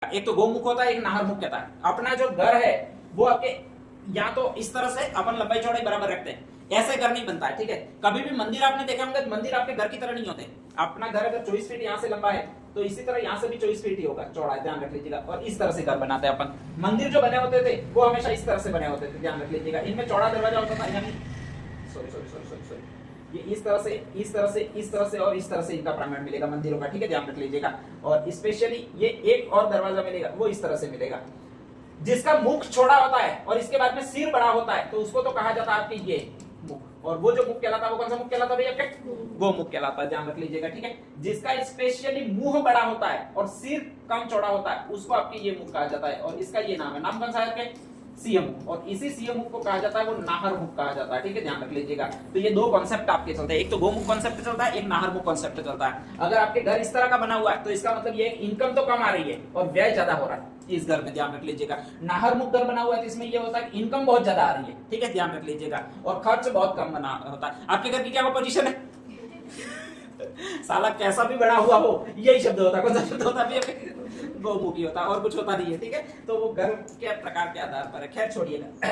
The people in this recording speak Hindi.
एक तो गोमुख होता है, एक नाहरमुख होता है। अपना जो घर है वो आपके या तो इस तरह से अपन लंबाई चौड़ाई बराबर रखते हैं, ऐसे घर नहीं बनता है, ठीक है। कभी भी मंदिर आपने देखा होगा, मंदिर आपके घर की तरह नहीं होते। अपना घर अगर 24 फीट यहाँ से लंबा है तो इसी तरह यहाँ से भी 24 फीट ही होगा चौड़ा, ध्यान रख लीजिएगा। और इस तरह से घर बनाते हैं अपन। मंदिर जो बने होते थे वो हमेशा इस तरह से बने होते थे, ध्यान रख लीजिएगा। इनमें चौड़ा दरवाजा होता था, यानी sorry sorry sorry sorry sorry ये इस तरह से इस तरह से इस तरह से और इस तरह से इनका प्रांगण मिलेगा मंदिरों का, ठीक है, ध्यान रख लीजिएगा। और स्पेशली ये एक और दरवाजा मिलेगा, वो इस तरह से मिलेगा, जिसका मुख छोटा होता है और इसके बाद में सिर बड़ा होता है, तो उसको तो कहा जाता है आपके ये मुख। और वो जो मुख कहलाता है वो कौन सा मुख कहलाता है भैया? वो मुख कहलाता है, ध्यान रख लीजिएगा, ठीक है। जिसका स्पेशली मुंह बड़ा होता है और सिर कम चौड़ा होता है उसको आपके ये मुख कहा जाता है। और इसका ये नाम है, नाम कौन सा है आपके? सीएम मुख। और इसी सीएम मुख को कहा जाता है वो नाहर मुख कहा जाता है, ठीक है, ध्यान रख लीजिएगा। तो ये दो कॉन्सेप्ट आपके चलते हैं, एक तो गोमुख कॉन्सेप्ट चलता है, एक नाहर मुख कॉन्सेप्ट चलता है। अगर आपके घर इस तरह का बना हुआ है तो इसका मतलब ये इनकम तो कम आ रही है और व्यय ज्यादा हो रहा है इस घर में, ध्यान रख लीजिएगा। नाहर मुख घर बना हुआ है तो इसमें ये होता है इनकम बहुत ज्यादा आ रही है, ठीक है, ध्यान रख लीजिएगा, और खर्च बहुत कम बना होता है। आपके घर की क्या पोजीशन है? साला कैसा भी बड़ा हुआ हो यही शब्द होता है, कौन सा शब्द होता है? गोमुखी होता है, और कुछ होता नहीं है, ठीक है। तो वो घर के प्रकार के आधार पर है, खैर छोड़िएगा।